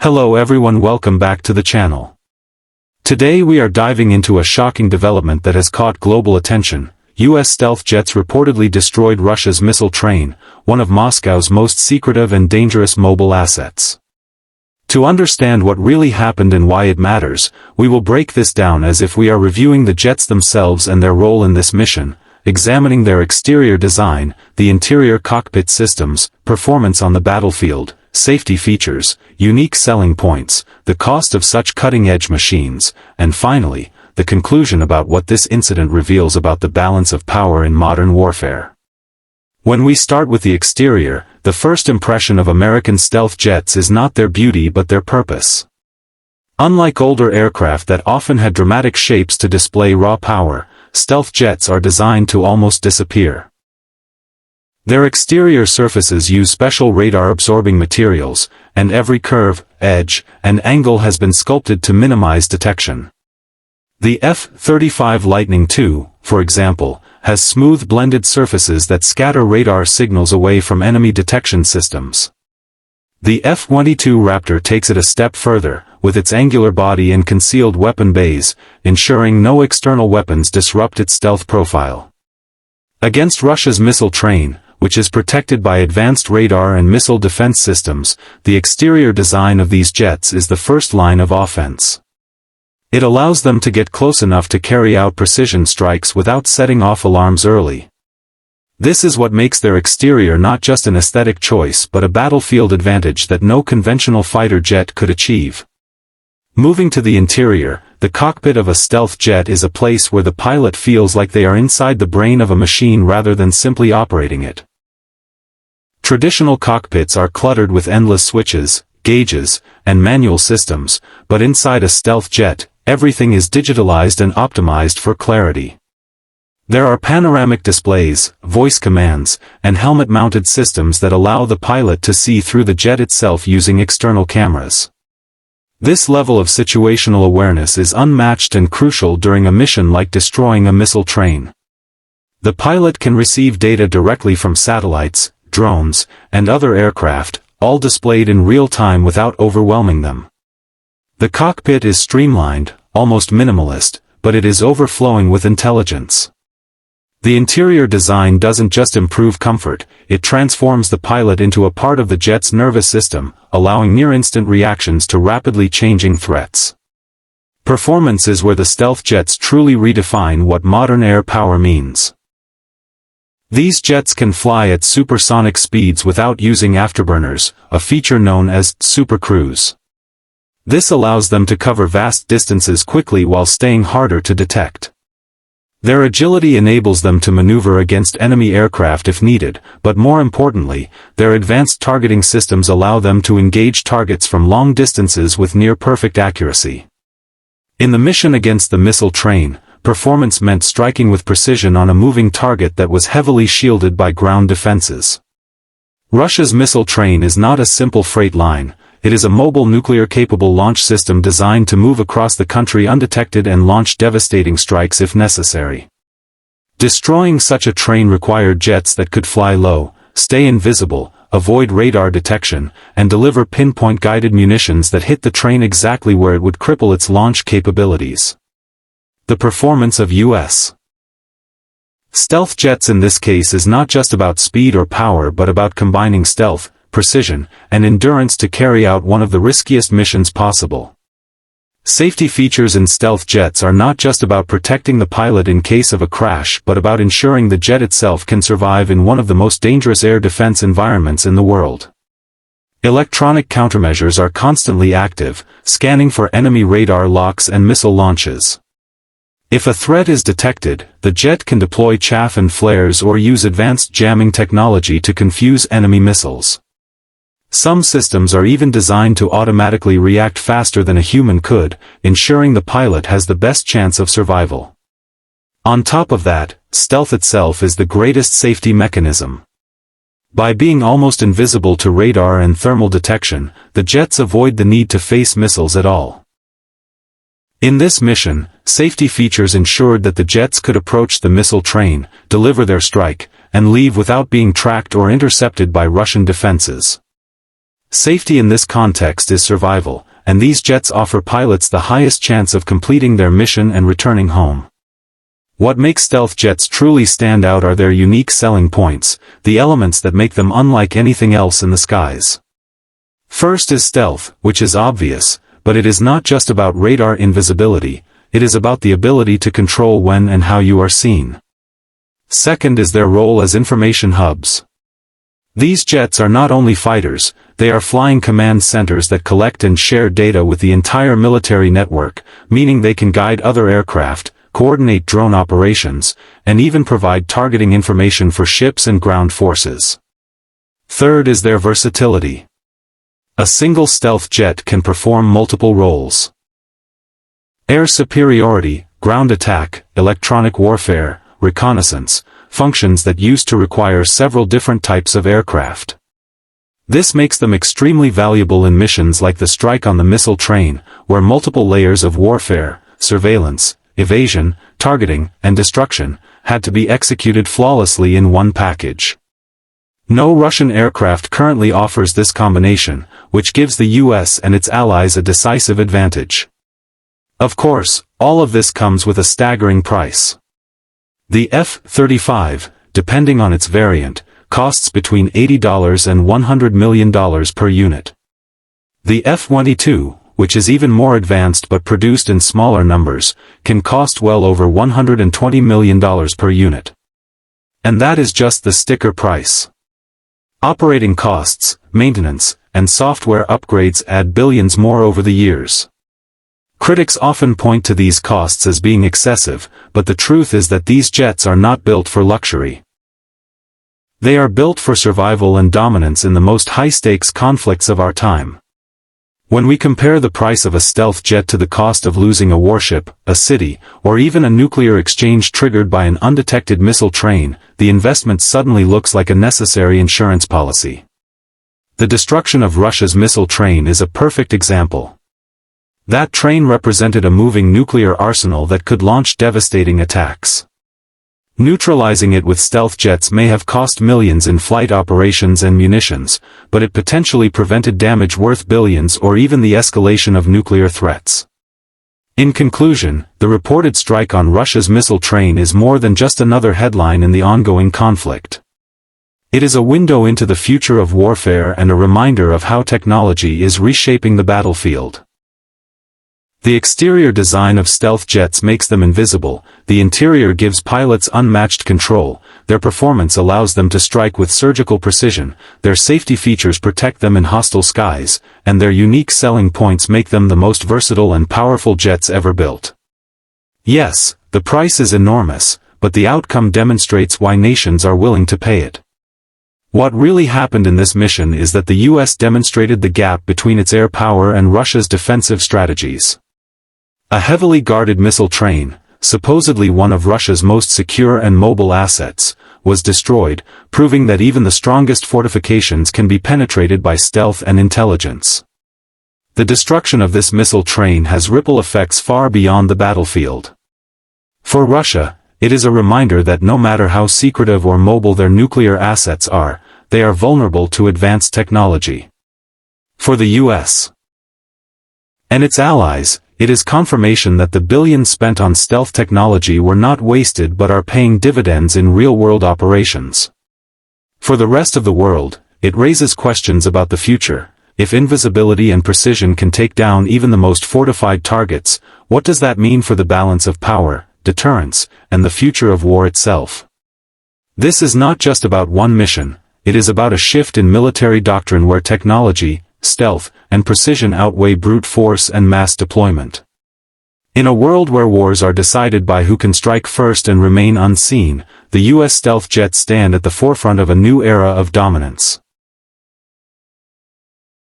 Hello everyone, welcome back to the channel. Today we are diving into a shocking development that has caught global attention. US stealth jets reportedly destroyed Russia's missile train, one of Moscow's most secretive and dangerous mobile assets. To understand what really happened and why it matters, we will break this down as if we are reviewing the jets themselves and their role in this mission, examining their exterior design, the interior cockpit systems, performance on the battlefield, safety features, unique selling points, the cost of such cutting-edge machines, and finally, the conclusion about what this incident reveals about the balance of power in modern warfare. When we start with the exterior, the first impression of American stealth jets is not their beauty but their purpose. Unlike older aircraft that often had dramatic shapes to display raw power, stealth jets are designed to almost disappear. Their exterior surfaces use special radar-absorbing materials, and every curve, edge, and angle has been sculpted to minimize detection. The F-35 Lightning II, for example, has smooth blended surfaces that scatter radar signals away from enemy detection systems. The F-22 Raptor takes it a step further, with its angular body and concealed weapon bays, ensuring no external weapons disrupt its stealth profile. Against Russia's missile train, which is protected by advanced radar and missile defense systems, the exterior design of these jets is the first line of offense. It allows them to get close enough to carry out precision strikes without setting off alarms early. This is what makes their exterior not just an aesthetic choice but a battlefield advantage that no conventional fighter jet could achieve. Moving to the interior, the cockpit of a stealth jet is a place where the pilot feels like they are inside the brain of a machine rather than simply operating it. Traditional cockpits are cluttered with endless switches, gauges, and manual systems, but inside a stealth jet, everything is digitalized and optimized for clarity. There are panoramic displays, voice commands, and helmet-mounted systems that allow the pilot to see through the jet itself using external cameras. This level of situational awareness is unmatched and crucial during a mission like destroying a missile train. The pilot can receive data directly from satellites, drones, and other aircraft, all displayed in real time without overwhelming them. The cockpit is streamlined, almost minimalist, but it is overflowing with intelligence. The interior design doesn't just improve comfort, it transforms the pilot into a part of the jet's nervous system, allowing near-instant reactions to rapidly changing threats. Performance is where the stealth jets truly redefine what modern air power means. These jets can fly at supersonic speeds without using afterburners, a feature known as supercruise. This allows them to cover vast distances quickly while staying harder to detect. Their agility enables them to maneuver against enemy aircraft if needed, but more importantly, their advanced targeting systems allow them to engage targets from long distances with near-perfect accuracy. In the mission against the missile train, performance meant striking with precision on a moving target that was heavily shielded by ground defenses. Russia's missile train is not a simple freight line. It is a mobile nuclear-capable launch system designed to move across the country undetected and launch devastating strikes if necessary. Destroying such a train required jets that could fly low, stay invisible, avoid radar detection, and deliver pinpoint-guided munitions that hit the train exactly where it would cripple its launch capabilities. The performance of U.S. stealth jets in this case is not just about speed or power but about combining stealth, precision, and endurance to carry out one of the riskiest missions possible. Safety features in stealth jets are not just about protecting the pilot in case of a crash but about ensuring the jet itself can survive in one of the most dangerous air defense environments in the world. Electronic countermeasures are constantly active, scanning for enemy radar locks and missile launches. If a threat is detected, the jet can deploy chaff and flares or use advanced jamming technology to confuse enemy missiles. Some systems are even designed to automatically react faster than a human could, ensuring the pilot has the best chance of survival. On top of that, stealth itself is the greatest safety mechanism. By being almost invisible to radar and thermal detection, the jets avoid the need to face missiles at all. In this mission, safety features ensured that the jets could approach the missile train, deliver their strike, and leave without being tracked or intercepted by Russian defenses. Safety in this context is survival, and these jets offer pilots the highest chance of completing their mission and returning home. What makes stealth jets truly stand out are their unique selling points, the elements that make them unlike anything else in the skies. First is stealth, which is obvious, but it is not just about radar invisibility, it is about the ability to control when and how you are seen. Second is their role as information hubs. These jets are not only fighters, they are flying command centers that collect and share data with the entire military network, meaning they can guide other aircraft, coordinate drone operations, and even provide targeting information for ships and ground forces. Third is their versatility. A single stealth jet can perform multiple roles. Air superiority, ground attack, electronic warfare, reconnaissance, functions that used to require several different types of aircraft. This makes them extremely valuable in missions like the strike on the missile train, where multiple layers of warfare, surveillance, evasion, targeting, and destruction had to be executed flawlessly in one package. No Russian aircraft currently offers this combination, which gives the US and its allies a decisive advantage. Of course, all of this comes with a staggering price. The F-35, depending on its variant, costs between $80 and $100 million per unit. The F-22, which is even more advanced but produced in smaller numbers, can cost well over $120 million per unit. And that is just the sticker price. Operating costs, maintenance, and software upgrades add billions more over the years. Critics often point to these costs as being excessive, but the truth is that these jets are not built for luxury. They are built for survival and dominance in the most high-stakes conflicts of our time. When we compare the price of a stealth jet to the cost of losing a warship, a city, or even a nuclear exchange triggered by an undetected missile train, the investment suddenly looks like a necessary insurance policy. The destruction of Russia's missile train is a perfect example. That train represented a moving nuclear arsenal that could launch devastating attacks. Neutralizing it with stealth jets may have cost millions in flight operations and munitions, but it potentially prevented damage worth billions or even the escalation of nuclear threats. In conclusion, the reported strike on Russia's missile train is more than just another headline in the ongoing conflict. It is a window into the future of warfare and a reminder of how technology is reshaping the battlefield. The exterior design of stealth jets makes them invisible, the interior gives pilots unmatched control, their performance allows them to strike with surgical precision, their safety features protect them in hostile skies, and their unique selling points make them the most versatile and powerful jets ever built. Yes, the price is enormous, but the outcome demonstrates why nations are willing to pay it. What really happened in this mission is that the US demonstrated the gap between its air power and Russia's defensive strategies. A heavily guarded missile train, supposedly one of Russia's most secure and mobile assets, was destroyed, proving that even the strongest fortifications can be penetrated by stealth and intelligence. The destruction of this missile train has ripple effects far beyond the battlefield. For Russia, it is a reminder that no matter how secretive or mobile their nuclear assets are, they are vulnerable to advanced technology. For the US and its allies, it is confirmation that the billions spent on stealth technology were not wasted but are paying dividends in real-world operations. For the rest of the world, it raises questions about the future. If invisibility and precision can take down even the most fortified targets, what does that mean for the balance of power, deterrence, and the future of war itself? This is not just about one mission, it is about a shift in military doctrine where technology, stealth, and precision outweigh brute force and mass deployment. In a world where wars are decided by who can strike first and remain unseen, the US stealth jets stand at the forefront of a new era of dominance.